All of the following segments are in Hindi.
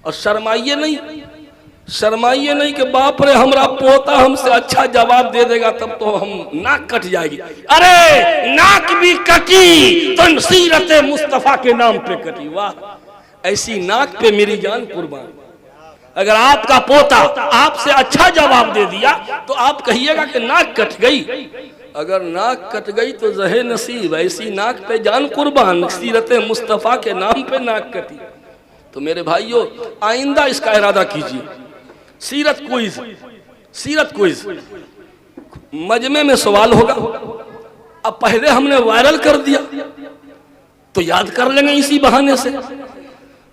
और शर्माइए नहीं, शर्माइए नहीं कि बाप रे हमारा पोता हमसे अच्छा जवाब दे देगा तब तो हम नाक कट जाएगी। अरे नाक भी कटी तो सीरत मुस्तफा के नाम पे कटी। वाह, ऐसी नाक पे मेरी जान कुर्बान। अगर आपका पोता आपसे अच्छा जवाब दे दिया तो आप कहिएगा कि नाक कट गई। अगर नाक कट गई तो जहे नसीब, ऐसी नाक पे जान कुर्बान, सीरत मुस्तफा के नाम पे नाक कटी। तो मेरे भाइयों, आइंदा इसका इरादा कीजिए। सीरत क्विज, सीरत क्विज मजमे में सवाल होगा। अब पहले हमने वायरल कर दिया तो याद कर लेंगे इसी बहाने से।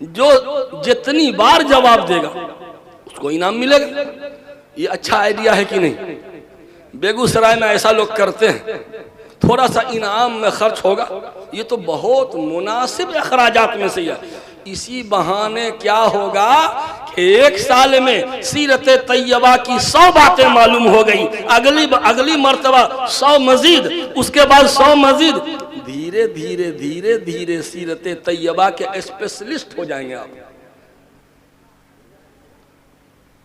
जो जितनी बार जवाब देगा उसको इनाम मिलेगा। ये अच्छा आइडिया है कि नहीं? बेगूसराय में ऐसा लोग करते हैं, थोड़ा सा इनाम में खर्च होगा, ये तो बहुत मुनासिब अखराजात में से है। इसी बहाने क्या होगा कि एक साल में सीरत तैयबा की 100 बातें मालूम हो गई, अगली मर्तबा 100 मजीद, उसके बाद 100 मजीद। धीरे धीरे धीरे धीरे सीरत तैयबा के स्पेशलिस्ट हो जाएंगे आप।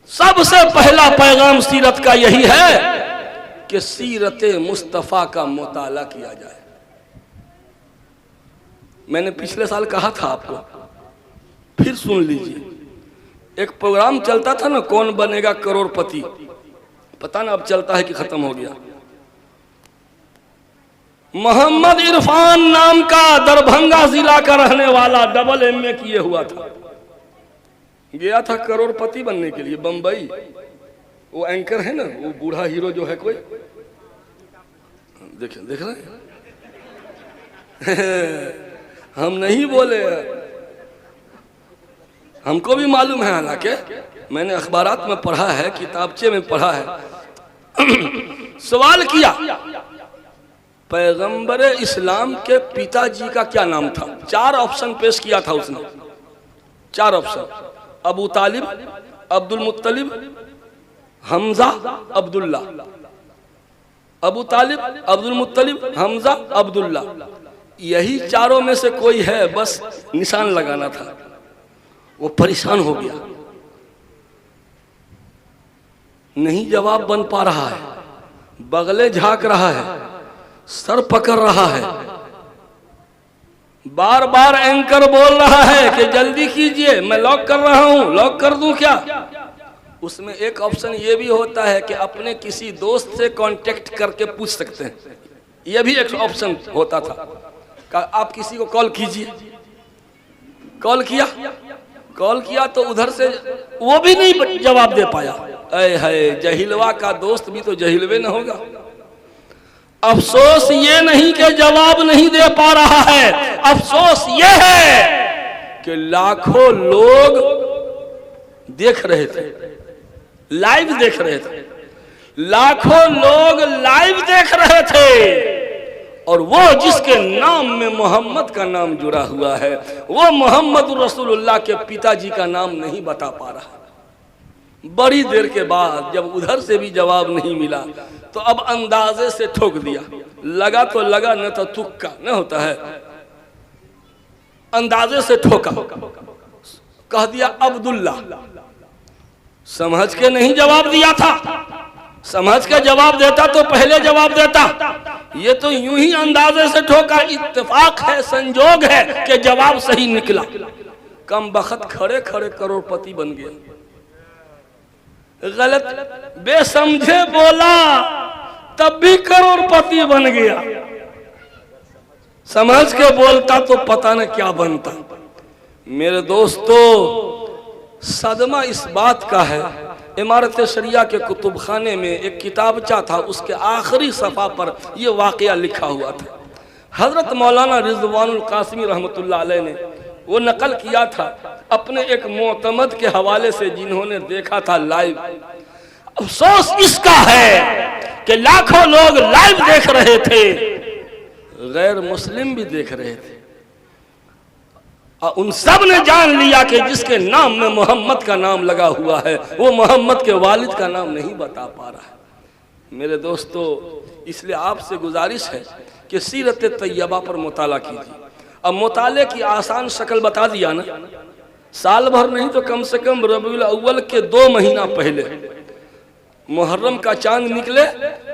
सबसे पहला पैगाम सीरत का यही है कि सीरत मुस्तफा का मुताला किया जाए। मैंने पिछले साल कहा था आपको, फिर सुन लीजिए। एक प्रोग्राम चलता था ना, कौन बनेगा करोड़पति, पता ना अब चलता है कि खत्म हो गया। मोहम्मद इरफान नाम का दरभंगा जिला का रहने वाला डबल MA किए हुआ था, गया था करोड़पति बनने के लिए बंबई। वो एंकर है ना, वो बूढ़ा हीरो जो है, कोई देख रहे हम नहीं बोले, हमको भी मालूम है, हालांकि मैंने अखबारात में पढ़ा है, किताबचे में पढ़ा है। सवाल किया पैगंबर इस्लाम के पिताजी का क्या नाम था? 4 ऑप्शन पेश किया था उसने, 4 ऑप्शन। अबू तालिब, अब्दुल मुत्तलिब, हमजा, अब्दुल्ला। अबू तालिब, अब्दुल मुत्तलिब, हमजा, अब्दुल्ला। यही चारों में से कोई है, बस निशान लगाना था। वो परेशान हो गया, नहीं जवाब बन पा रहा है, बगले झांक रहा है, सर पकड़ रहा है, बार बार एंकर बोल रहा है कि जल्दी कीजिए, मैं लॉक कर रहा हूं, लॉक कर दूं क्या? उसमें एक ऑप्शन ये भी होता है कि अपने किसी दोस्त से कांटेक्ट करके पूछ सकते हैं, यह भी एक ऑप्शन होता था। आप किसी को कॉल कीजिए, कॉल किया तो उधर से वो भी नहीं जवाब दे पाया। ऐ है, जहिलवा का दोस्त भी तो जहिलवे न होगा। अफसोस ये नहीं कि जवाब नहीं दे पा रहा है, अफसोस ये है कि लाखों लोग देख रहे थे, लाइव देख रहे थे, लाखों लोग लाइव देख रहे थे, और वो जिसके नाम में मोहम्मद का नाम जुड़ा हुआ है, वो मोहम्मद रसूलुल्लाह के पिताजी का नाम नहीं बता पा रहा। बड़ी देर के बाद जब उधर से भी जवाब नहीं मिला तो अब अंदाजे से ठोक दिया, लगा तो लगा, न तो तुक्का न होता है, अंदाजे से ठोका, कह दिया अब्दुल्ला। समझ के नहीं जवाब दिया था, समझ के जवाब देता तो पहले जवाब देता। ये तो यूं ही अंदाजे से ठोका, इत्तेफाक है, संजोग है कि जवाब सही निकला। कम बखत खड़े खड़े करोड़पति बन गया। गलत बेसमझे बोला तब भी करोड़पति बन गया, समझ के बोलता तो पता न क्या बनता। मेरे दोस्तों, सदमा इस बात का है, इमारत शरिया के कुतुब खाने में एक किताबचा था, उसके आखिरी सफ़ा पर यह वाक़या लिखा हुआ था। हज़रत मौलाना रिज़वानुल कासिमी रहमतुल्लाह अलैह ने वो नकल किया था अपने एक मोतमद के हवाले से, जिन्होंने देखा था लाइव। अफसोस इसका है कि लाखों लोग लाइव देख रहे थे, गैर मुस्लिम भी देख रहे थे, और उन सब ने जान लिया कि जिसके नाम में मोहम्मद का नाम लगा हुआ है वो मोहम्मद के वालिद का नाम नहीं बता पा रहा है। मेरे दोस्तों, इसलिए आपसे गुजारिश है कि सीरत तैयबा पर मुताला कीजिए। अब मुताले की आसान शक्ल बता दिया ना, साल भर नहीं तो कम से कम रबीउल अव्वल के 2 महीना पहले मुहर्रम का चांद निकले,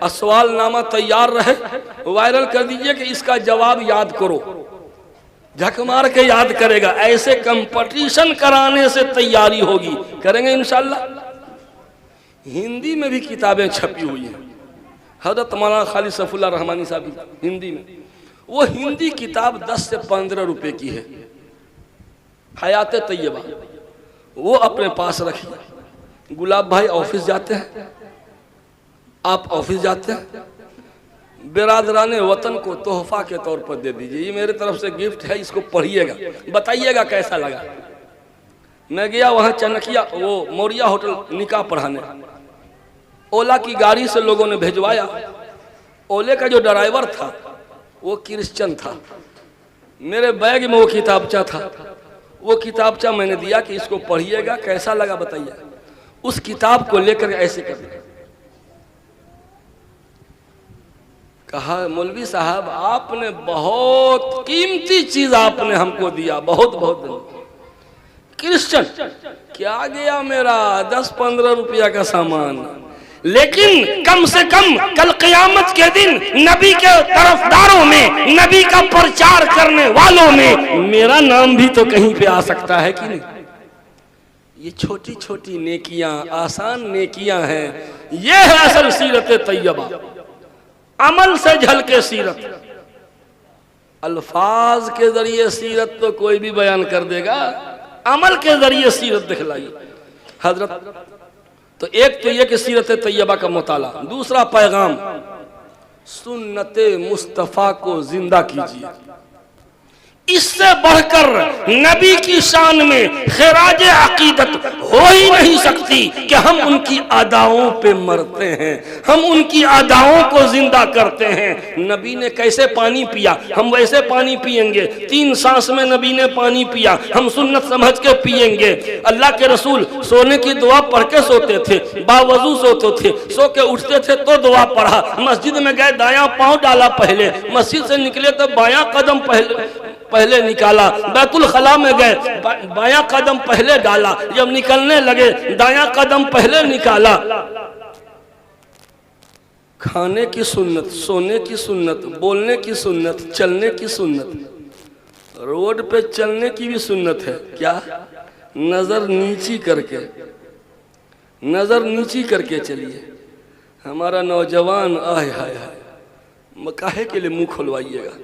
सवालनामा तैयार रहे, वायरल कर दीजिए कि इसका जवाब याद करो, झक मार के याद करेगा। ऐसे कंपटीशन कराने से तैयारी होगी, करेंगे इंशाल्लाह। हिंदी में भी किताबें छपी हुई हैं, हजरत मौलाना खालिद सफुल्लाह रहमानी साहब हिंदी में, वो हिंदी किताब 10 से 15 रुपए की है, हयात तैयबा, वो अपने पास रखिए। गुलाब भाई ऑफिस जाते हैं, आप ऑफिस जाते हैं, बिरादराने वतन को तोहफा के तौर पर दे दीजिए, ये मेरे तरफ से गिफ्ट है, इसको पढ़िएगा, बताइएगा कैसा लगा। मैं गया वहाँ चनकिया, वो मौरिया होटल निकाह पढ़ाने, ओला की गाड़ी से लोगों ने भेजवाया। ओले का जो ड्राइवर था वो क्रिश्चियन था, मेरे बैग में वो किताबचा था, वो किताबचा मैंने दिया कि इसको पढ़िएगा, कैसा लगा बताइए। उस किताब को लेकर ऐसे कर दिया, कहा मौलवी साहब आपने बहुत कीमती चीज आपने हमको दिया, बहुत बहुत धन्यवाद। क्रिश्चियन क्या गया मेरा 10-15 रुपया का सामान, लेकिन कम से कम कल क़यामत के दिन नबी के तरफदारों में, नबी का प्रचार करने वालों में मेरा नाम भी तो कहीं पे आ सकता है कि नहीं। ये छोटी छोटी नेकियां, आसान नेकियां हैं, ये है असल सीरत तैयबा। अमल से झलके सीरत, अल्फाज के जरिए सीरत तो कोई भी बयान कर देगा, अमल के जरिए सीरत दिखलाई हजरत। तो एक तो ये कि सीरत तैयबा का मुताला, दूसरा पैगाम सुन्नते मुस्तफ़ा को जिंदा कीजिए। इससे बढ़कर नबी की शान में खिराज अकीदत हो ही नहीं सकती कि हम उनकी अदाओं पे मरते हैं, हम उनकी अदाओं को जिंदा करते हैं। नबी ने कैसे पानी पिया, हम वैसे पानी पिएंगे। 3 सांस में नबी ने पानी पिया, हम सुन्नत समझ के पिएंगे। अल्लाह के रसूल सोने की दुआ पढ़ के सोते थे, बावजू सोते थे, सो के उठते थे तो दुआ पढ़ा। मस्जिद में गए दायां पांव डाला पहले, मस्जिद से निकले तो बायां कदम पहले निकाला, बैतुल खला में गए बायां कदम पहले डाला, जब निकलने लगे दायां कदम पहले निकाला। खाने की सुन्नत, सोने की सुन्नत, बोलने की सुन्नत, चलने की सुन्नत, रोड पे चलने की भी सुन्नत है। क्या? नजर नीची करके, नजर नीची करके चलिए। हमारा नौजवान आए हाय हाय काहे के लिए मुंह खुलवाइएगा।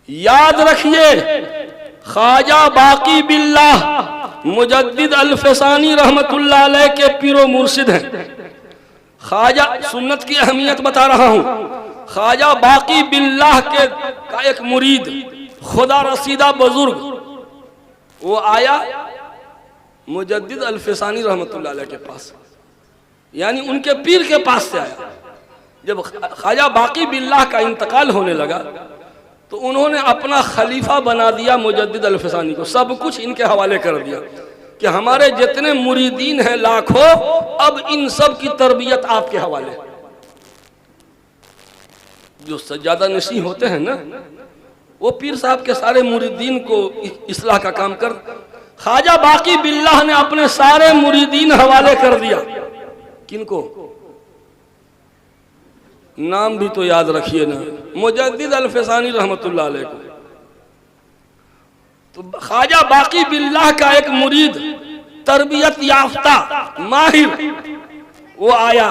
याद रखिए ख्वाजा बाकी बिल्लाह मुजद्दिद अल-फसानी रहमतुल्लाह अलैह के पीरो मुर्शिद हैं। ख्वाजा, सुन्नत की अहमियत बता रहा हूँ, ख्वाजा बाकी बिल्लाह के का एक मुरीद खुदा रसीदा बुजुर्ग, वो आया मुजद्दिद अल-फसानी रहमतुल्लाह अलैह के पास, यानी उनके पीर के पास से आया। जब ख्वाजा बाकी बिल्लाह का इंतकाल होने लगा तो उन्होंने अपना खलीफा बना दिया मुजद्दिद अल-फसानी को, सब कुछ इनके हवाले कर दिया कि हमारे जितने मुरीदीन हैं लाखों, अब इन सब की तरबियत आपके हवाले। जो सज्जादा नशीं होते हैं ना, वो पीर साहब के सारे मुरीदीन को इस्लाह का काम कर। ख्वाजा बाकी बिल्लाह ने अपने सारे मुरीदीन हवाले कर दिया। किनको? नाम भी तो याद रखिए ना, मुजद्दिद अल-फसानी रहमतुल्लाह अलैह को। तो ख्वाजा बाकी बिल्लाह का एक मुरीद तरबियत याफ्ता माहिर, वो आया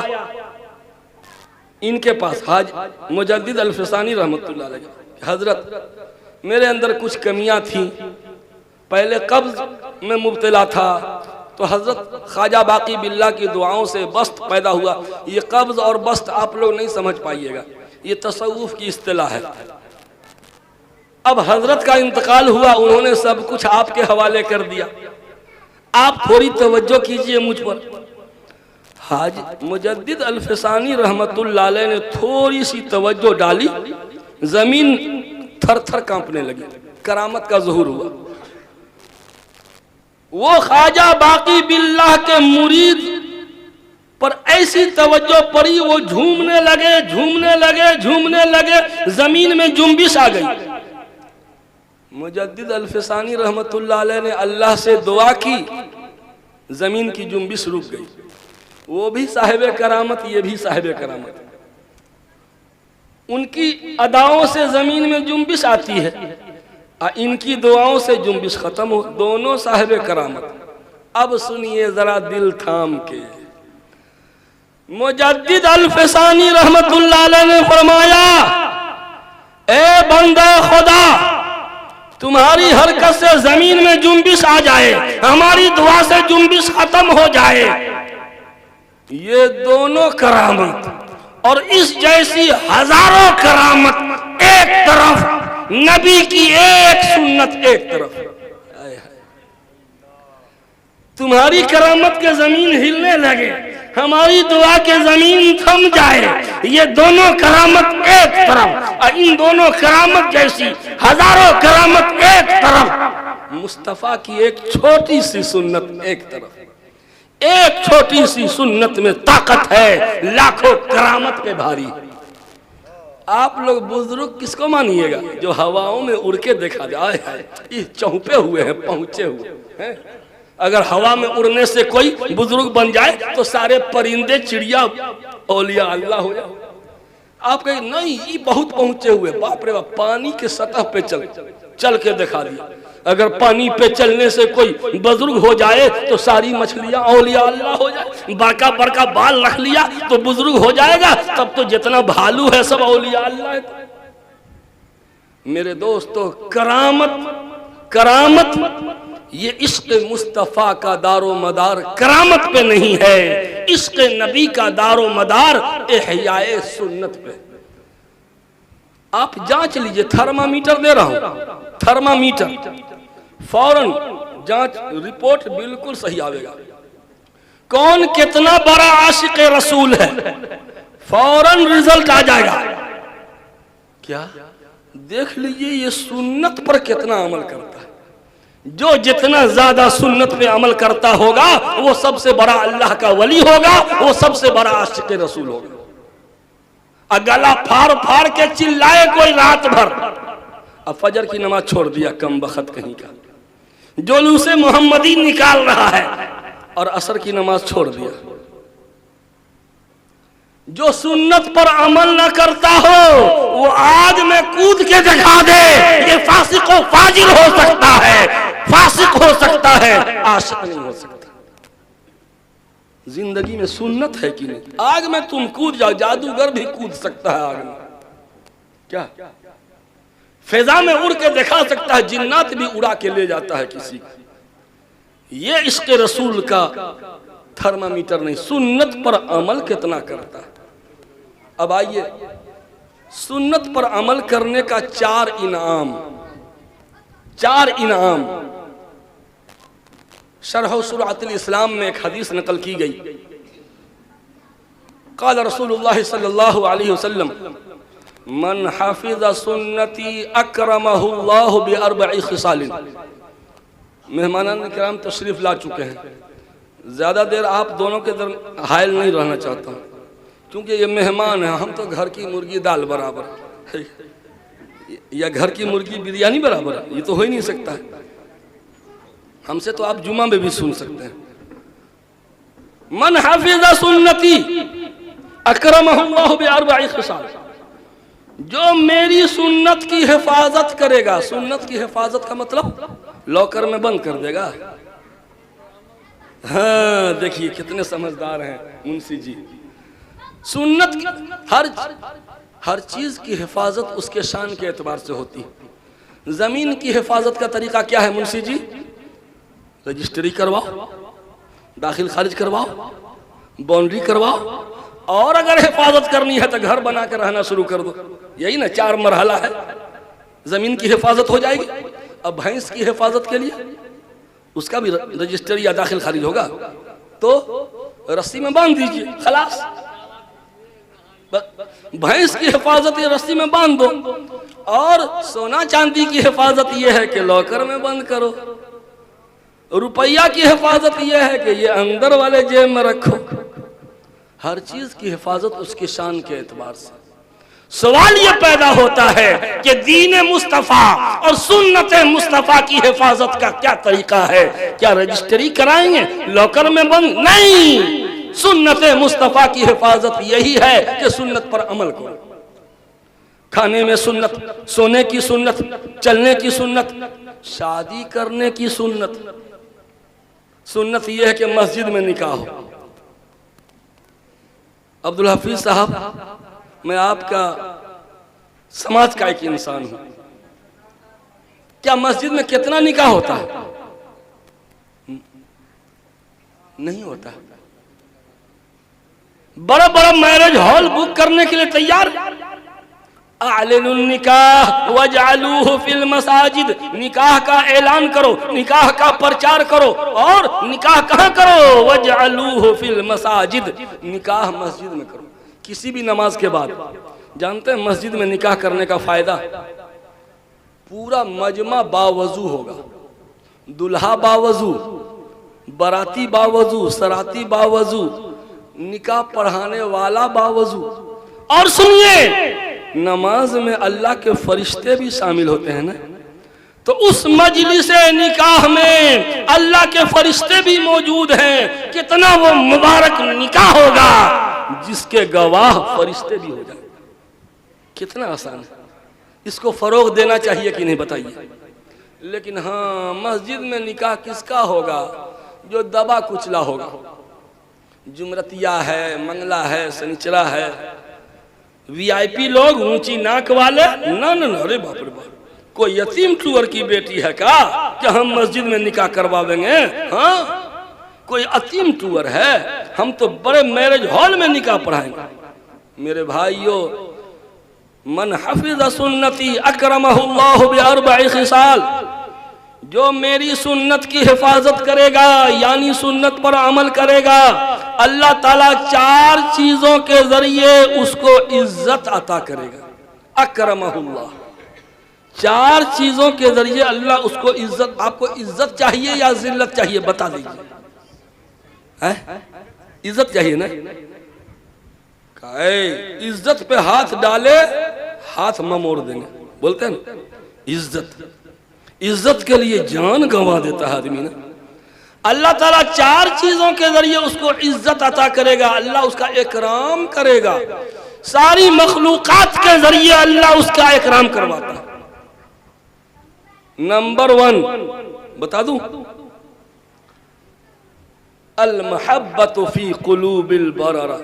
इनके पास, हाज मुजद्दिद अल-फसानी रहमतुल्लाह अलैह, हजरत मेरे अंदर कुछ कमियां थी, पहले कब्ज में मुब्तला था, तो हजरत ख्वाजा बाकी बिल्लाह की दुआओं से बस्त पैदा हुआ। ये कब्ज और बस्त आप लोग नहीं समझ पाइएगा, ये तसव्वुफ की इस्तिलाह है। अब हजरत का इंतकाल हुआ, उन्होंने सब कुछ आपके हवाले कर दिया। आप थोड़ी तवज्जो कीजिए मुझ पर। हाज मुजद्दिद अल-फसानी रहमतुल्लाह अलैह ने थोड़ी सी तवज्जो डाली, जमीन थर थर कांपने लगी, करामत का ज़ुहूर हुआ। वो ख्वाजा बाकी बिल्लाह के मुरीद पर ऐसी तवज्जो पड़ी, वो झूमने लगे झूमने लगे झूमने लगे, जमीन में जुम्बिश आ गई। मुजद्दिद अल्फसानी रहमतुल्लाह अलैह ने अल्लाह से दुआ की, जमीन की जुम्बिश रुक गई। वो भी साहिब करामत, ये भी साहिब करामत। उनकी अदाओं से जमीन में जुम्बिश आती है, इनकी दुआओं से जुम्बिश खत्म हो। दोनों साहिब करामत। अब सुनिए जरा दिल थाम के। मुजद्दिद अल्फसानी रहमतुल्लाह अलैह ने फरमाया, ए बंदा खुदा, तुम्हारी हरकत से जमीन में जुम्बिश आ जाए, हमारी दुआ से जुम्बिश खत्म हो जाए। ये दोनों करामत और इस जैसी हजारों करामत एक तरफ, नबी की एक सुन्नत एक तरफ। तुम्हारी करामत के जमीन हिलने लगे, हमारी दुआ के जमीन थम जाए। ये दोनों करामत एक तरफ और इन दोनों करामत जैसी हजारों करामत एक तरफ। मुस्तफा की एक छोटी सी सुन्नत एक तरफ। एक छोटी सी सुन्नत में ताकत है, लाखों करामत पे भारी। आप लोग बुजुर्ग किसको मानिएगा? जो हवाओं में उड़ के देखा जाए, ये चौंपे हुए हैं, पहुंचे हुए हैं। अगर हवा में उड़ने से कोई बुजुर्ग बन जाए तो सारे परिंदे चिड़िया औलिया अल्लाह हो जाए। आप कहें नहीं, ये बहुत पहुंचे हुए, बाप रे बाप, पानी के सतह पे चल के दिखा दिया। अगर पानी पे चलने से कोई बुजुर्ग हो जाए तो सारी मछलियां औलिया अल्लाह हो जाए। बड़का बड़का बाल रख लिया तो बुजुर्ग हो जाएगा, तब तो जितना भालू है सब औलिया अल्लाह है। मेरे दोस्तों, करामत ये इश्क़ मुस्तफ़ा का दारो मदार करामत पे नहीं है, इश्क़ नबी का दारो मदार इहयाए सुन्नत पे। आप जांच लीजिए, थर्मामीटर दे रहा हूं, थर्मामीटर, फौरन जांच, रिपोर्ट बिल्कुल सही आवेगा। कौन कितना बड़ा आशिक रसूल है, फौरन रिजल्ट आ जाएगा। क्या देख लीजिए ये सुन्नत पर कितना अमल करता है। जो जितना ज्यादा सुन्नत पे अमल करता होगा वो सबसे बड़ा अल्लाह का वली होगा, वो सबसे बड़ा आशिक रसूल होगा। गला फाड़ फाड़ के चिल्लाए कोई रात भर, अब फजर की नमाज छोड़ दिया, कम बखत कहीं का जुलूसे मोहम्मदी निकाल रहा है, और असर की नमाज छोड़ दिया। जो सुन्नत पर अमल न करता हो वो आग में कूद के दिखा दे, ये फासिक व फाजिर हो सकता है, फासिक हो सकता है, आशिक नहीं हो सकता। जिंदगी में सुन्नत है कि नहीं? आग में तुम कूद जाओ, जादूगर भी कूद सकता है आग में। क्या फिजा में उड़ के दिखा सकता है, जिन्नात भी उड़ा के ले जाता है किसी को। ये इश्क़ रसूल का थर्मामीटर नहीं, सुन्नत पर अमल कितना करता है। अब आइए, सुन्नत पर अमल करने का चार इनाम शरह शुराअतुल इस्लाम में एक हदीस नकल की गई। क़ाल रसूलुल्लाह सल्लल्लाहु अलैहि वसल्लम, मन हाफिज़ सुन्नती अकरमहुल्लाहु बिअरबइ खिसालिन। मेहमानान किराम तशरीफ ला चुके हैं, ज़्यादा देर आप दोनों के हायल नहीं रहना चाहता हूँ, क्योंकि ये मेहमान है। हम तो घर की मुर्गी दाल बराबर है, या घर की मुर्गी बिरयानी बराबर है, ये तो हो ही नहीं सकता है। हमसे तो आप जुमा में भी सुन सकते हैं। मन हाफिज़ सुन्नती अकरमहुल्लाहु बिअरबइ खिसाल, जो मेरी सुन्नत की हिफाजत करेगा। सुन्नत की हिफाजत का मतलब लॉकर में बंद कर देगा। हाँ, देखिए कितने समझदार हैं मुंशी जी। सुन्नत की हर चीज की हिफाजत उसके शान के एतबार से होती है। जमीन की हिफाजत का तरीका क्या है मुंशी जी? रजिस्ट्री करवाओ, दाखिल खारिज करवाओ, बाउंड्री करवाओ, और अगर हिफाजत करनी है तो घर बना कर रहना शुरू कर दो। यही ना 4 मरहला है, जमीन की हिफाजत हो जाएगी। अब भैंस की हिफाजत के लिए उसका भी रजिस्ट्री या दाखिल खारिज होगा, तो रस्सी में बांध दीजिए, खलास। भैंस की हिफाजत ये रस्सी में बांध दो, और सोना चांदी की हिफाजत ये है कि लॉकर में बंद करो। रुपया की हिफाजत ये है कि ये अंदर वाले जेब में रखो। हर चीज की हिफाजत उसके शान के एतबार से। सवाल ये पैदा होता है कि दीन मुस्तफ़ा और सुन्नत मुस्तफ़ा की हिफाजत का क्या तरीका है? क्या रजिस्ट्री कराएंगे लॉकर में बंद? नहीं, सुन्नत मुस्तफ़ा की हिफाजत यही है कि सुन्नत पर अमल करो। खाने में सुन्नत, सोने की सुन्नत, चलने की सुन्नत, शादी करने की सुन्नत। सुन्नत यह है कि मस्जिद में निकाह हो। अब्दुल हफीज साहब, मैं आपका समाज का एक इंसान हूं, क्या मस्जिद में कितना निकाह होता है? नहीं होता। बड़ा बड़ा मैरिज हॉल बुक करने के लिए तैयार। अअलिनुन निकाह वजअलूहु फिल मसाजिद, निकाह का ऐलान करो, निकाह का प्रचार करो। और निकाह कहाँ करो? वजअलूहु फिल मसाजिद, निकाह मस्जिद में करो। किसी भी नमाज के बाद। जानते हैं मस्जिद में निकाह करने का फायदा? पूरा मजमा बावजू होगा, दुल्हा बावजू, बाराती बावजू, सराती बावजू, निकाह पढ़ाने वाला बावजू। और सुनिए, नमाज में अल्लाह के फरिश्ते भी शामिल होते हैं ना, तो उस मजलिस निकाह में अल्लाह के फरिश्ते भी मौजूद हैं। कितना वो मुबारक निकाह होगा जिसके गवाह फरिश्ते भी हो जाए। कितना आसान है। इसको फरोग देना चाहिए कि नहीं बताइए। लेकिन हाँ, मस्जिद में निकाह किसका होगा? जो दबा कुचला होगा। जुमरतिया है, मंगला है, सनिचरा है, वीआईपी लोग, ऊंची नाक वाले। ना ना ना, अरे बाप रे बाप, कोई यतीम टूअर की बेटी है क्या कि हम मस्जिद में निकाह करवावेंगे? हाँ, कोई यतीम टूअर है? हम तो बड़े मैरिज हॉल में निकाह पढ़ाएंगे। मेरे भाइयों, मन हफिज़ सुन्नती अकरमहुल्लाहु बिअरबइ खिसाल, जो मेरी सुन्नत की हिफाजत करेगा यानी सुन्नत पर अमल करेगा, अल्लाह ताला 4 चीजों के जरिए उसको इज्जत अता करेगा। अकरमहुल्लाह, 4 चीजों के जरिए अल्लाह उसको इज्जत। आपको इज्जत चाहिए या जिल्लत चाहिए? बता दीजिए। इज्जत चाहिए ना? इज्जत पे हाथ डाले हाथ ममोड़ देंगे, बोलते हैं ना। इज्जत, इज्जत के लिए जान गंवा देता है आदमी ना। अल्लाह ताला 4 चीजों के जरिए उसको इज्जत अता करेगा। अल्लाह उसका इकराम करेगा। सारी मखलूकात के जरिए अल्लाह उसका इकराम करवाता है। नंबर 1 बता दूं, अल महब्बतु फी कुलूबिल बररा।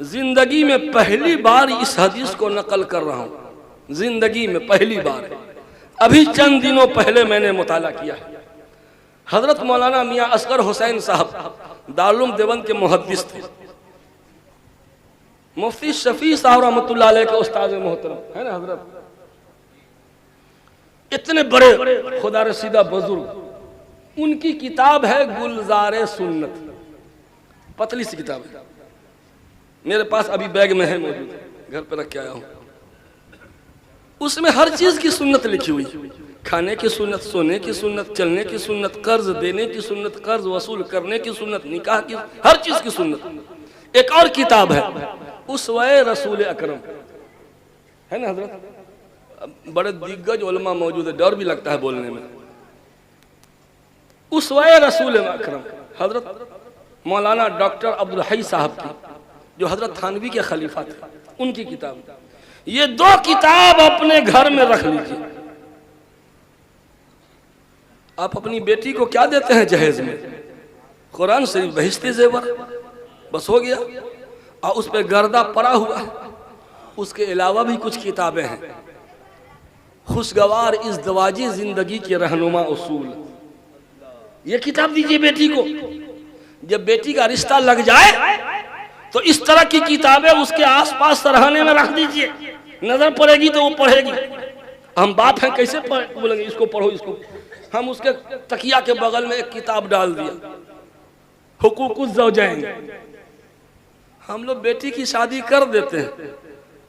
जिंदगी में पहली बार इस हदीस को नकल कर रहा हूं, जिंदगी में पहली बार। अभी चंद दिनों पहले मैंने मुताला किया। हजरत मौलाना मियां असगर हुसैन साहब दारुल देवबंद के मुहद्दिस थे। मुफ्ती शफी साहब रहमतुल्लाह अलैह के उस्ताद मोहतरम है ना हजरत। इतने बड़े खुदा रसीदा बुजुर्ग। उनकी किताब है गुलजारे सुन्नत, पतली सी किताब है। मेरे पास अभी बैग में है, मौजूद है, घर पे रख के आया हूं। उसमें हर चीज की सुन्नत लिखी हुई। खाने की सुन्नत, सोने की सुन्नत, चलने की सुन्नत, कर्ज देने की सुन्नत, कर्ज वसूल करने की सुन्नत, निकाह की, हर चीज की सुन्नत। एक और किताब है उसवे रसूल अकरम, है ना हजरत। बड़े दिग्गज उलमा मौजूद है, डर भी लगता है बोलने में। उसवे रसूल अकरम हजरत मौलाना डॉक्टर अब्दुल हई साहब की, जो हजरत थानवी के खलीफा थे, उनकी किताब। ये 2 किताब अपने घर में रख लीजिए। आप अपनी बेटी को क्या देते हैं जहेज में? कुरान शरीफ, बहिश्ते जेवर, बस हो गया। और उस पर गर्दा पड़ा हुआ है। उसके अलावा भी कुछ किताबें हैं। खुशगवार इज़्दवाजी जिंदगी के रहनुमा उसूल, ये किताब दीजिए बेटी को। जब बेटी का रिश्ता लग जाए तो इस तरह की किताबें उसके आसपास सरहाने में रख दीजिए। नजर पड़ेगी तो वो पढ़ेगी। हम बाप हैं, कैसे बोलेंगे इसको पढ़ो, इसको। हम उसके तकिया के बगल में एक किताब डाल दिया, हुकूकुज़ ज़ौजैन। हम लोग बेटी की शादी कर देते हैं।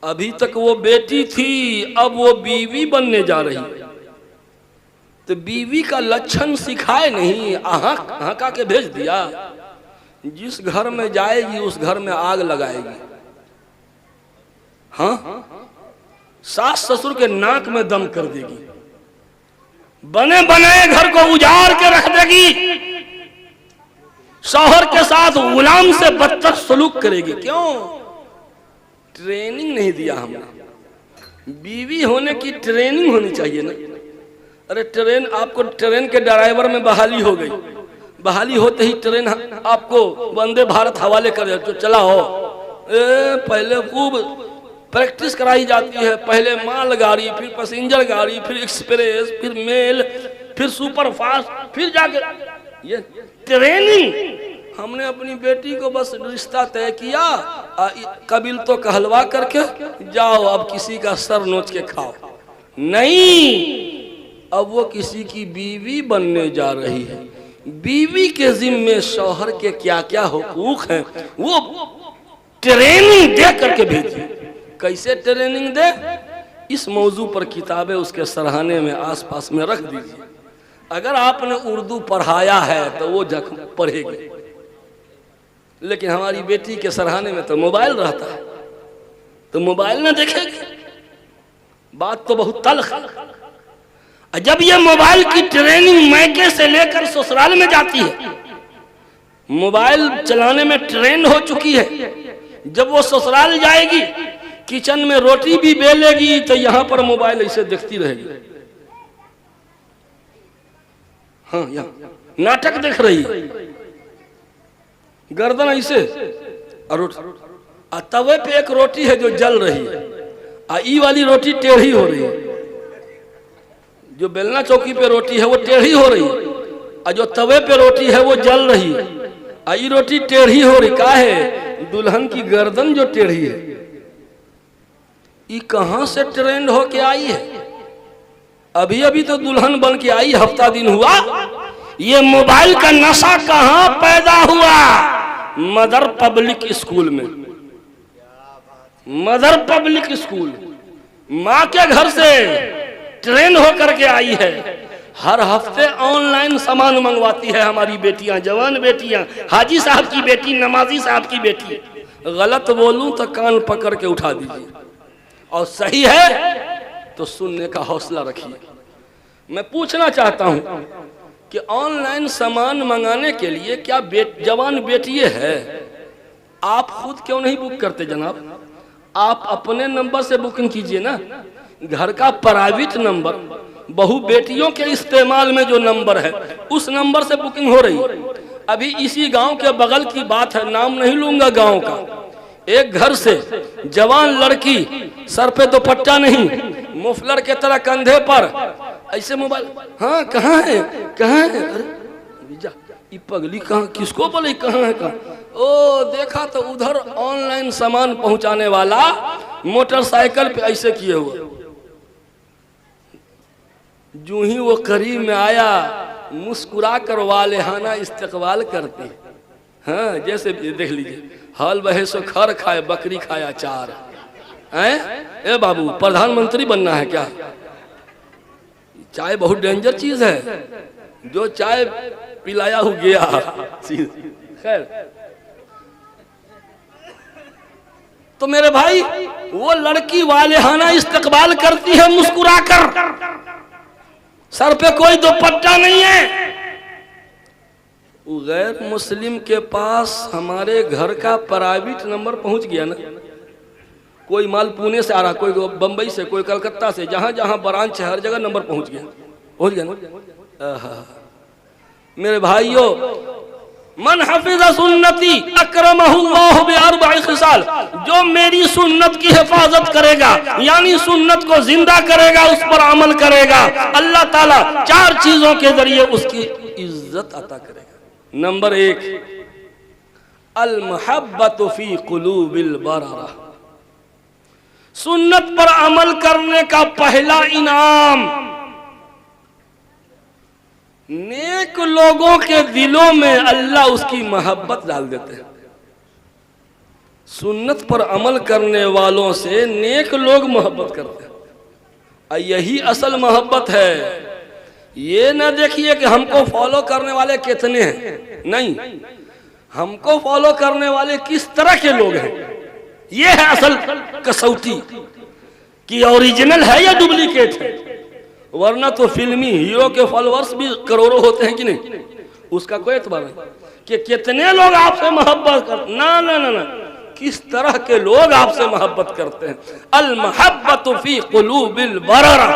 अभी तक वो बेटी थी, अब वो बीवी बनने जा रही। तो बीवी का लक्षण सिखाए नहीं, हका के भेज दिया। जिस घर में जाएगी उस घर में आग लगाएगी। हाँ, सास ससुर के नाक में दम कर देगी, बने बनाए घर को उजाड़ के रख देगी, शौहर के साथ गुलाम से बदतर सलूक करेगी। क्यों? ट्रेनिंग नहीं दिया हमने। बीवी होने की ट्रेनिंग होनी चाहिए ना। अरे ट्रेन, आपको ट्रेन के ड्राइवर में बहाली हो गई, बहाली होते ही ट्रेन आपको वंदे भारत हवाले कर तो चला हो। पहले खूब प्रैक्टिस कराई जाती है, पहले माल गाड़ी, फिर पैसेंजर गाड़ी, फिर एक्सप्रेस, फिर मेल, फिर सुपर फास्ट, फिर जाके ये ट्रेनिंग। हमने अपनी बेटी को बस रिश्ता तय किया, कबील तो कहलवा करके जाओ, अब किसी का सर नोच के खाओ। नहीं, अब वो किसी की बीवी बनने जा रही है। बीवी के जिम्मे शौहर के क्या क्या हुकूक हैं वो ट्रेनिंग दे करके भेजिए। कैसे ट्रेनिंग दे? इस मौजू पर किताबें उसके सराहने में आसपास में रख दीजिए। अगर आपने उर्दू पढ़ाया है तो वो जख्म पढ़ेगी, लेकिन हमारी बेटी के सराहने में तो मोबाइल रहता है, तो मोबाइल ना देखेगी। बात तो बहुत तल्ख। जब ये मोबाइल की ट्रेनिंग मैके से लेकर ससुराल में जाती है, मोबाइल चलाने में ट्रेंड हो चुकी है, जब वो ससुराल जाएगी किचन में रोटी भी बेलेगी तो यहाँ पर मोबाइल ऐसे देखती रहेगी। हाँ, यहाँ नाटक देख रही है, गर्दन ऐसे, और तवे पे एक रोटी है जो जल रही है, ई वाली रोटी टेढ़ी हो रही है। जो बेलना चौकी पे रोटी है वो टेढ़ी हो रही है, और जो तवे पे रोटी है वो जल रही है, ई रोटी टेढ़ी हो रही। का है? दुल्हन की गर्दन जो टेढ़ी है। ये कहां से ट्रेंड होके आई है? अभी अभी तो दुल्हन बन के आई, हफ्ता दिन हुआ। ये मोबाइल का नशा कहां पैदा हुआ? मदर पब्लिक स्कूल में। मदर पब्लिक स्कूल, माँ के घर से ट्रेन होकर के आई है। हर हफ्ते ऑनलाइन सामान मंगवाती है हमारी बेटियां, जवान बेटियां, हाजी साहब की बेटी, नमाजी साहब की बेटी। गलत बोलूं तो कान पकड़ के उठा दीजिए, और सही है तो सुनने का हौसला रखिए। मैं पूछना चाहता हूं कि ऑनलाइन सामान मंगाने के लिए क्या जवान बेटियां है, आप खुद क्यों नहीं बुक करते जनाब? आप अपने नंबर से बुकिंग कीजिए ना। घर का प्राइवेट नंबर, बहु बेटियों के इस्तेमाल में जो नंबर है उस नंबर से बुकिंग हो रही है। अभी इसी गांव के बगल की बात है, नाम नहीं लूंगा गांव का। एक घर से जवान लड़की, सर पे दुपट्टा नहीं, मुफलर के तरह कंधे पर ऐसे मोबाइल। हाँ, कहाँ है, कहाँ है? अरे ये पगली कहाँ, किसको बोले कहाँ है? कहाँ? ओ देखा तो उधर ऑनलाइन सामान पहुंचाने वाला मोटरसाइकिल पे ऐसे किए हुए। जो ही वो करीब में आया, मुस्कुरा कर वालेहाना इस्तकबाल करते। हाँ, जैसे देख लीजिए, हाल बहे सो खर खाए बकरी खाया चार। ए बाबू, प्रधानमंत्री बनना है क्या? चाय बहुत डेंजर चीज है, जो चाय पिलाया हो गया। खैर, तो मेरे भाई, वो लड़की वालेहाना इस्तकबाल करती है मुस्कुरा कर, सर पे कोई दुपट्टा नहीं है। गैर मुस्लिम के पास हमारे घर का प्राइवेट नंबर पहुंच गया ना। कोई माल पुणे से आ रहा, कोई बंबई से, कोई कलकत्ता से, जहां जहां ब्रांच है हर जगह नंबर पहुंच गया ना। मेरे भाइयों, मन हफिज़ सुन्नती अकरमहुल्लाहु बिअरबइ खिसाल, जो मेरी सुन्नत की हिफाजत करेगा, यानी सुन्नत को जिंदा करेगा, उस पर अमल करेगा, अल्लाह ताला 4 चीजों के जरिए उसकी इज्जत अता करेगा। नंबर 1, अल मुहब्बतु फी कुलूबिल बरारा। सुन्नत पर अमल करने का पहला इनाम नेक लोगों के दिलों में अल्लाह उसकी मोहब्बत डाल देते हैं। सुन्नत पर अमल करने वालों से नेक लोग मोहब्बत करते हैं, और यही असल मोहब्बत है। ये ना देखिए कि हमको फॉलो करने वाले कितने हैं, नहीं, हमको फॉलो करने वाले किस तरह के लोग हैं, ये है असल कसौटी। कि ओरिजिनल है या डुप्लीकेट है, वरना तो फिल्मी हीरो के फॉलोअर्स भी करोड़ों होते हैं कि नहीं, उसका कोई एतबार नहीं कि कितने लोग आपसे मोहब्बत कर, ना ना ना ना, किस तरह के लोग आपसे मोहब्बत करते हैं। अल महब्बतु फी कुलूबिल बररा,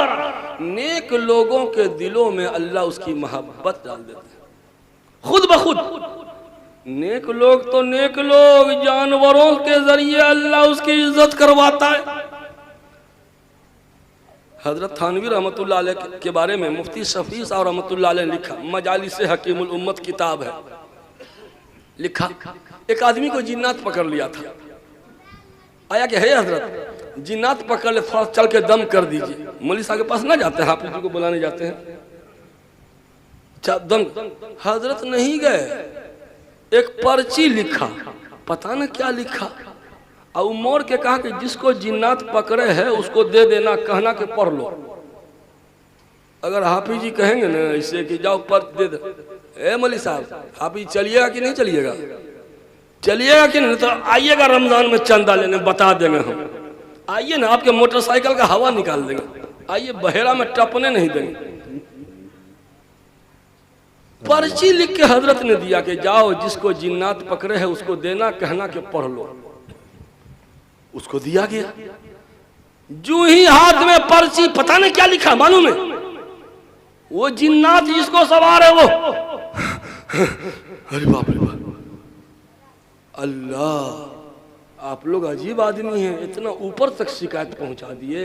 नेक लोगों के दिलों में अल्लाह उसकी मोहब्बत डाल देते हैं खुद ब खुद। नेक लोग तो नेक लोग, जानवरों के जरिए अल्लाह उसकी इज्जत करवाता है। हजरत थानवी रहमतुल्लाह अलैह के बारे में मुफ्ती शफी साहब रहमतुल्लाह अलैह ने लिखा, मजालिस हकीमुल उम्मत किताब है, लिखा एक आदमी को जिन्नात पकड़ लिया था। आया कि है हजरत जिन्नात पकड़ ले, थोड़ा चल के दम कर दीजिए। मौलवी साहब के पास ना जाते हैं, हाफिज जी को बुलाने जाते हैं, दम। हजरत नहीं गए, एक पर्ची लिखा, पता न क्या लिखा, और मोड़ के कहा कि जिसको जिन्नात पकड़े है उसको दे देना, कहना कि पढ़ लो। अगर हाफिज जी कहेंगे ना इसे कि जाओ पर्ची दे दे, ए मौलवी साहब हाफिज चलिएगा कि नहीं चलिएगा, चलिएगा कि नहीं, तो आइएगा रमजान में चंदा लेने, बता देंगे हम, आइए ना, आपके मोटरसाइकिल का हवा निकाल देंगे, आइए बहेरा में टपने नहीं देंगे। पर्ची लिख के हजरत ने दिया कि जाओ जिसको जिन्नात पकड़े है उसको देना, कहना कि पढ़ लो। उसको दिया गया, जो ही हाथ में पर्ची, पता नहीं क्या लिखा मालूम है, वो जिन्नात जिसको सवार है वो अरे बाप रे बाप, अल्लाह आप लोग अजीब आदमी हैं, इतना ऊपर तक शिकायत पहुंचा दिए।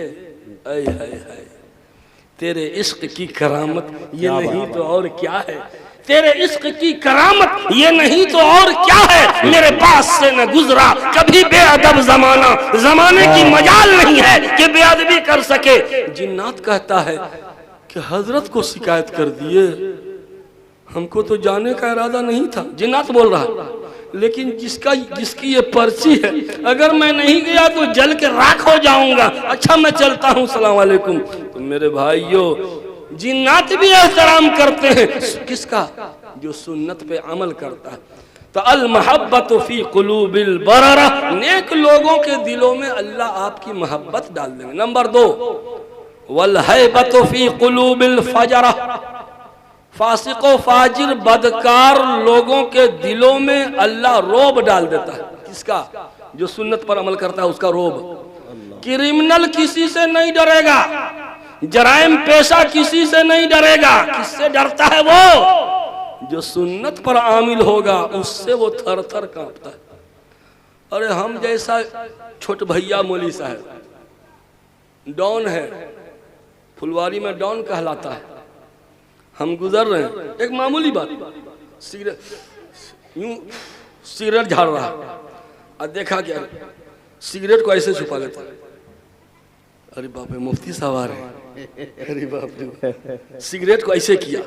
ऐ है तेरे इश्क की करामत ये नहीं तो और क्या है, तेरे इश्क की करामत ये नहीं तो और क्या है, मेरे पास से न गुजरा कभी बेअदब जमाना, जमाने की मजाल नहीं है कि बेअदबी कर सके। जिन्नात कहता है कि हजरत को शिकायत कर दिए, हमको तो जाने का इरादा नहीं था। जिन्नात बोल रहा है, लेकिन जिसकी ये पर्ची है, अगर मैं नहीं गया तो जल के राख हो जाऊंगा, अच्छा मैं चलता हूँ, सलाम वालेकुम। तो मेरे भाइयों जिन्नात भी एहतराम करते हैं किसका, जो सुन्नत पे अमल करता है। तो अल महब्बत फी कुलूबिल बररा, नेक लोगों के दिलों में अल्लाह आपकी मोहब्बत डाल देंगे। नंबर 2 वल हैबत फी कुलूबिल फजरा, फासिको फाजिर बदकार लोगों के दिलों में अल्लाह रोब डाल देता है। किसका, जो सुन्नत पर अमल करता है उसका रोब। क्रिमिनल किसी से नहीं डरेगा, जराइम पेशा किसी से नहीं डरेगा, किससे डरता है वो जो सुन्नत पर आमिल होगा, उससे वो थर थर कांपता है। अरे हम जैसा छोट भैया मौलवी साहब डॉन है, फुलवारी में डॉन कहलाता है, हम गुजर रहे हैं, एक मामूली बात, सिगरेट यूं सिगरेट झाड़ रहा और देखा क्या, सिगरेट को ऐसे छुपा लेता, अरे बाप रे मुफ्ती साहब आ रहे हैं, अरे बाप रे, सिगरेट को ऐसे किया,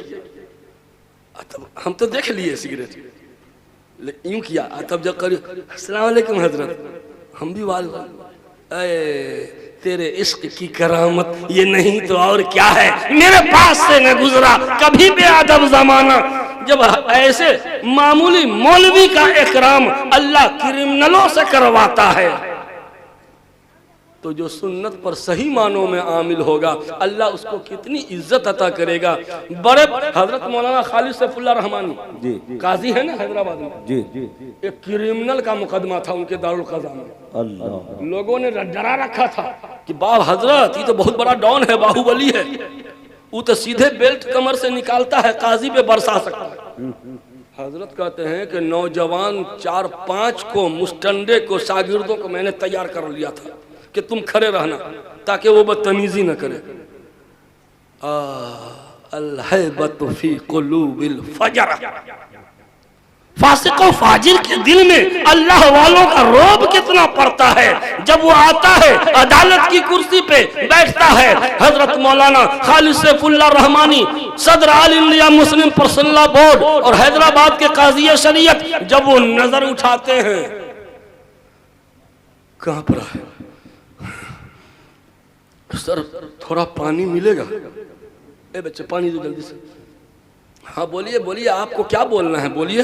तब हम तो देख लिए सिगरेट, यूं किया, तब जब करी अस्सलाम वालेकुम हजरत, हम भी वाल, तेरे इश्क की करामत ये नहीं तो और क्या है, मेरे पास से न गुजरा कभी बेअदब जमाना। जब ऐसे मामूली मौलवी का इकराम अल्लाह क्रिमिनलों से करवाता है, तो जो सुन्नत पर सही मानों में आमिल होगा अल्लाह उसको कितनी इज्जत अता करेगा। बड़े हजरत मौलाना खालिद सैफुल्लाह रहमानी जी काजी है ना हैदराबाद में, जी जी एक क्रिमिनल का मुकदमा था उनके दारुल क़ज़ा में। अल्लाह, लोगों ने डरा रखा था कि बाप हजरत ये तो बहुत बड़ा डॉन है, बाहुबली है, वो तो सीधे बेल्ट कमर से निकालता है, काजी पे बरसा सकता है। हजरत कहते हैं कि नौजवान 4-5 को मुस्टंडे को शागिर्दों को मैंने तैयार कर लिया था कि तुम खड़े रहना ताकि वो बदतमीजी न करे। अल-हैबतु फी कुलूबिल फजर, फासिको फाजिर के दिल में अल्लाह वालों का रौब कितना पड़ता है जब वो आता है अदालत की कुर्सी पे बैठता है। हजरत मौलाना खालिद सैफुल्लाह रहमानी सदर आल इंडिया मुस्लिम पर्सनल बोर्ड और हैदराबाद के काजी शरीयत जब वो नजर उठाते हैं, कहां पर है सर, थोड़ा पानी मिलेगा? ए बच्चे पानी दो जल्दी से। हाँ बोलिए बोलिए, आपको क्या बोलना है बोलिए।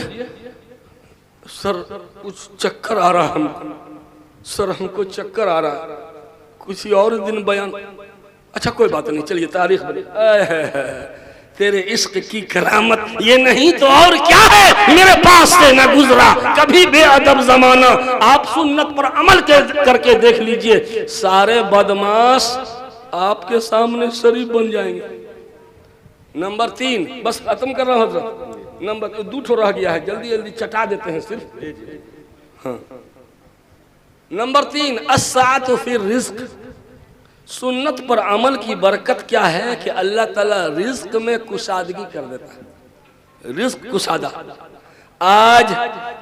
सर कुछ चक्कर आ रहा हमको, सर हमको चक्कर आ रहा है, कुछ ही और दिन बयान। अच्छा कोई बात नहीं, चलिए तारीख बने। तेरे इश्क की करामत ये नहीं तो और क्या है, मेरे पास से न गुजरा कभी बेअदब जमाना। आप सुन्नत पर अमल करके देख लीजिए, सारे बदमाश आपके सामने शरीफ बन जाएंगे। नंबर 3, बस खत्म कर रहा हूँ। नंबर 2 रह गया है, जल्दी जल्दी चटा देते हैं सिर्फ। हाँ, नंबर 3, अस्साअतु फिर रिज़्क़। सुन्नत पर अमल की बरकत क्या है कि अल्लाह ताला रिज़्क़ में कुशादगी कर देता है। रिज़्क़ कुशादा। आज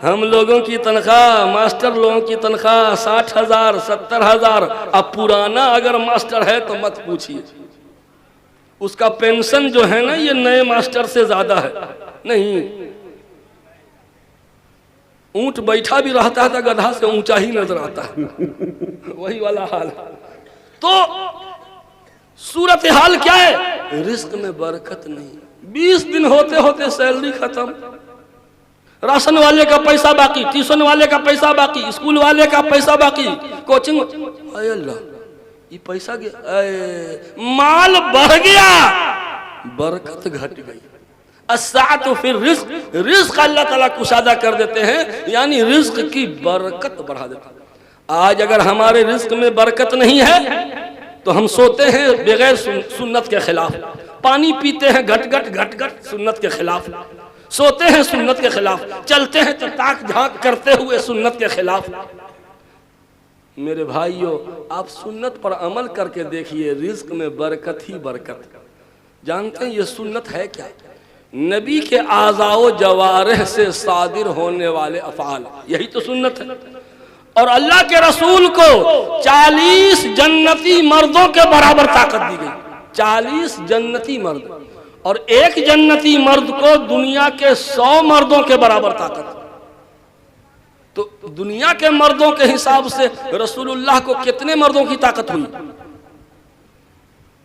हम लोगों की तनख्वाह, मास्टर लोगों की तनख्वाह 60,000 70,000। अब पुराना अगर मास्टर है तो मत पूछिए, उसका पेंशन जो है ना ये नए मास्टर से ज्यादा है। नहीं, ऊंट बैठा भी रहता है तो गधा से ऊंचा ही नजर आता है। वही वाला हाल। तो सूरत हाल क्या है, रिस्क में बरकत नहीं। 20 दिन होते होते सैलरी खत्म, राशन वाले का पैसा बाकी, ट्यूशन वाले का पैसा बाकी, स्कूल वाले का पैसा बाकी, कोचिंग। अल्लाह, ये पैसा गया, माल बढ़ गया, बरकत घट गई। अस्साअतु फिर रिज़्क़। रिज़्क़ अल्लाह ताला कुशादा कर देते हैं, यानी रिज़्क़ की बरकत बढ़ा देते हैं। आज अगर हमारे रिज़्क़ में बरकत नहीं है तो हम सोते हैं बगैर सुन्नत के खिलाफ, पानी पीते हैं घट घट घट घट सुन्नत के खिलाफ, सोते हैं सुन्नत के खिलाफ, चलते हैं तो ताक झांक करते हुए सुन्नत के खिलाफ। मेरे भाइयों, आप सुन्नत पर अमल करके देखिए, रिज़्क़ में बरकत ही बरकत। जानते हैं ये सुन्नत है क्या? नबी के आज़ाओ जवारिह से सादिर होने वाले अफ़आल, यही तो सुन्नत है। और अल्लाह के रसूल को 40 जन्नती मर्दों के बराबर ताकत दी गई। 40 जन्नती मर्द, और एक जन्नती मर्द को दुनिया के 100 मर्दों के बराबर ताकत। तो दुनिया के मर्दों के हिसाब से रसूलुल्लाह को कितने मर्दों की ताकत हुई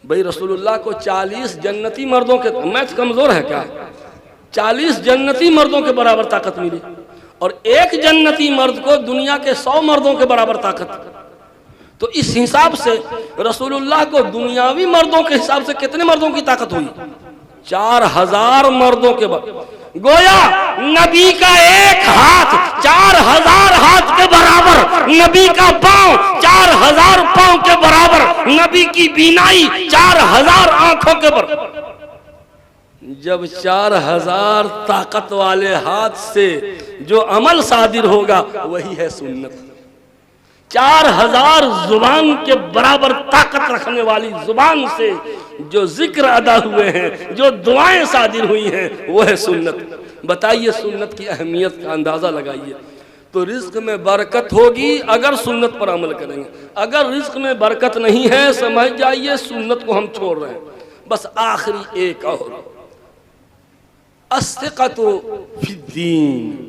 भाई? रसूलुल्लाह को 40 जन्नती मर्दों के, मैथ कमजोर है क्या? 40 जन्नती मर्दों के बराबर ताकत मिली, और एक जन्नती मर्द को दुनिया के 100 मर्दों के बराबर ताकत। तो इस हिसाब से रसूलुल्लाह को दुनियावी मर्दों के हिसाब से कितने मर्दों की ताकत हुई? 4000 मर्दों के बराबर। गोया नबी का एक हाथ 4000 हाथ के बराबर, नबी का पांव 4000 पांव के बराबर, नबी की बीनाई 4000 आंखों के बराबर। जब 4000 ताकत वाले हाथ से जो अमल सादिर होगा वही है सुन्नत। 4000 जुबान के बराबर ताकत रखने वाली जुबान से जो जिक्र अदा हुए हैं, जो दुआएं सादिर हुई हैं, वो है सुन्नत। बताइए सुन्नत की अहमियत का अंदाजा लगाइए। तो रिज़्क़ में बरकत होगी अगर सुन्नत पर अमल करेंगे। अगर रिज़्क़ में बरकत नहीं है, समझ जाइए सुन्नत को हम छोड़ रहे हैं। बस आखिरी एक और, अस्तिक़तु फिद्दीन।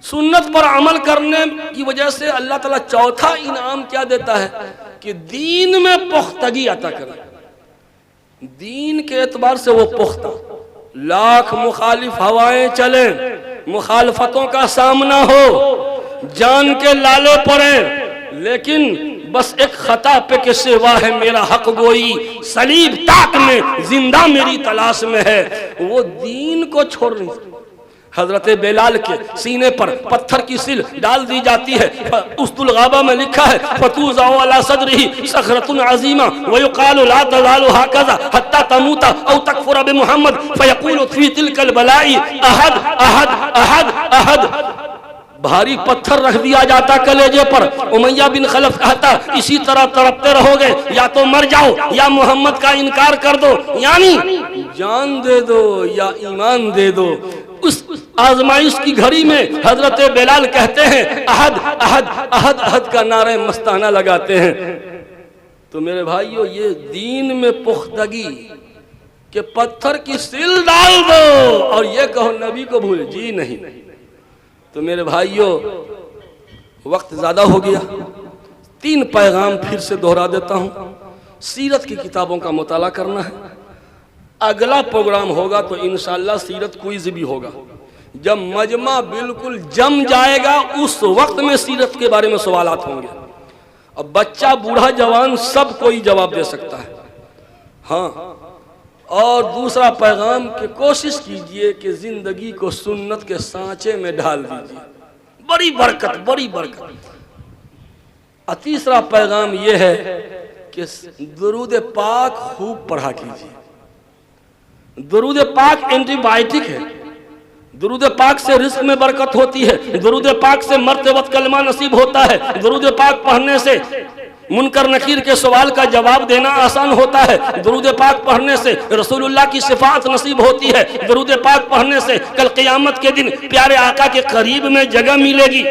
सुन्नत पर अमल करने की वजह से अल्लाह ताला चौथा इनाम क्या देता है कि दीन में पुख्तगी अता करे। दीन के एतबार से वो पुख्ता, लाख मुखालिफ हवाएं चले, मुखालफतों का सामना हो, जान के लाले पड़े, लेकिन बस एक खता पे के सिवा है मेरा हक गोई, सलीब ताक में जिंदा मेरी तलाश में है, वो दीन को छोड़ नहीं। हजरत बेलाल के सीने पर पत्थर की सिल डाल दी जाती है। उस्तुल गाबा में लिखा है, फतूज़ा अला सदरिही सखरतुन अज़ीमा व युक़ालु ला तज़ालु हाकज़ा हत्ता तमूता औ तकफ़ुर बिमुहम्मद फ़यक़ूलु फ़ी तिल्कल बलाई अहद अहद अहद अहद। भारी पत्थर रख दिया जाता कलेजे पर। उमैया बिन खलफ कहता, इसी तरह तड़पते रहोगे, या तो मर जाओ या मोहम्मद का इनकार कर दो, यानी जान दे दो या ईमान दे दो। उस आजमाइश की घड़ी में हजरत बेलाल कहते हैं अहद अहद अहद अहद का नारे मस्ताना लगाते हैं। तो मेरे भाइयों, ये दीन में पुख्तगी के पत्थर की सिल डाल दो और ये कहो नबी को भूल जी नहीं। तो मेरे भाइयों, वक्त ज़्यादा हो गया, 3 पैगाम फिर से दोहरा देता हूँ। सीरत की किताबों का मुताला करना है। अगला प्रोग्राम होगा तो इंशाअल्लाह सीरत क्विज भी होगा। जब मजमा बिल्कुल जम जाएगा उस वक्त में सीरत के बारे में सवालात होंगे। अब बच्चा बूढ़ा जवान सब कोई जवाब दे सकता है। हाँ, और दूसरा पैगाम कि कोशिश कीजिए कि जिंदगी को सुन्नत के सांचे में ढाल दीजिए, बड़ी बरकत, बड़ी बरकत। और तीसरा पैगाम यह है कि दुरूद पाक खूब पढ़ा कीजिए। दुरूद पाक एंटीबायोटिक है। दुरूद पाक से रिस्क में बरकत होती है। दुरूद पाक से मर्तबत कलमा नसीब होता है। दुरूद पाक पढ़ने से मुनकर नकीर के सवाल का जवाब देना आसान होता है। दुरूद पाक पढ़ने से रसूलुल्लाह की सिफात नसीब होती है। दुरूद पाक पढ़ने से कल क़यामत के दिन प्यारे आका के करीब में जगह मिलेगी,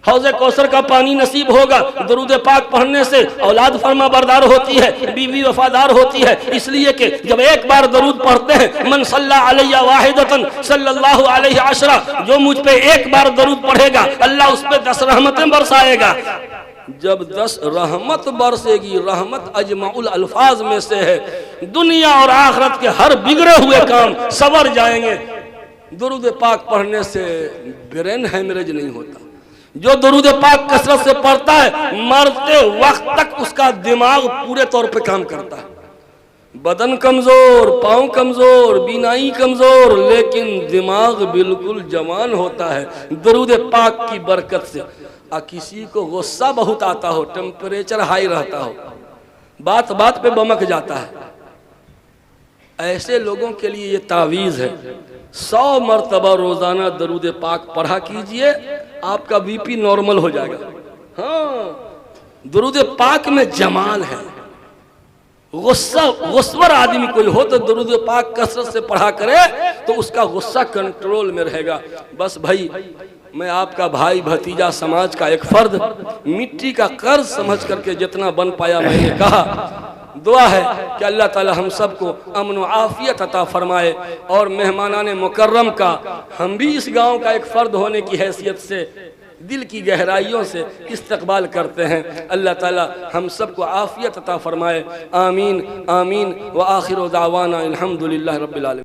हौज़े कौसर का पानी नसीब होगा। दुरूद पाक पढ़ने से औलाद फरमा बरदार होती है, बीवी वफादार होती है। इसलिए कि जब एक बार दरूद पढ़ते हैं, मन सल्ला अलैया वाहिदतन सल्लल्लाहु अलैहि अशरा, जो मुझ पे एक बार दरूद पढ़ेगा अल्लाह उस पे 10 रहमतें बरसाएगा। जब 10 रहमत बरसेगी, रहमत अजमाउल अल्फाज में से है, दुनिया और आखिरत के हर बिगड़े हुए काम सवर जाएंगे। दुरूद पाक पढ़ने से ब्रेन हैमरेज नहीं होता। जो दुरूद पाक कसरत से पढ़ता है, मरते वक्त तक उसका दिमाग पूरे तौर पे काम करता है। बदन कमजोर, पाँव कमजोर, बीनाई कमजोर, लेकिन दिमाग बिल्कुल जवान होता है दुरूद पाक की बरकत से। किसी को गुस्सा बहुत आता हो, टेम्परेचर हाई रहता हो, बात बात पे बमक जाता है, ऐसे लोगों के लिए ये तावीज़ है। 100 मरतबा रोजाना दरूद पाक पढ़ा कीजिए, आपका बीपी नॉर्मल हो जाएगा। हाँ, दरूद पाक में जमाल है। गुस्वर आदमी कोई हो तो दरूद पाक कसरत से पढ़ा करे तो उसका गुस्सा कंट्रोल में रहेगा। बस भाई, मैं आपका भाई भतीजा समाज का एक फर्द मिट्टी का कर्ज समझ करके जितना बन पाया मैंने कहा। दुआ है कि अल्लाह ताला हम सबको अमन व आफियत अता फरमाए और मेहमानाने मुकर्रम का हम भी इस गांव का एक फर्द होने की हैसियत से दिल की गहराइयों से इस्तकबाल करते हैं। अल्लाह ताला हम सबको आफियत अता फरमाए। आमीन आमीन व आखिर दावाना अल्हम्दुलिल्लाह रब्बिल आलमीन।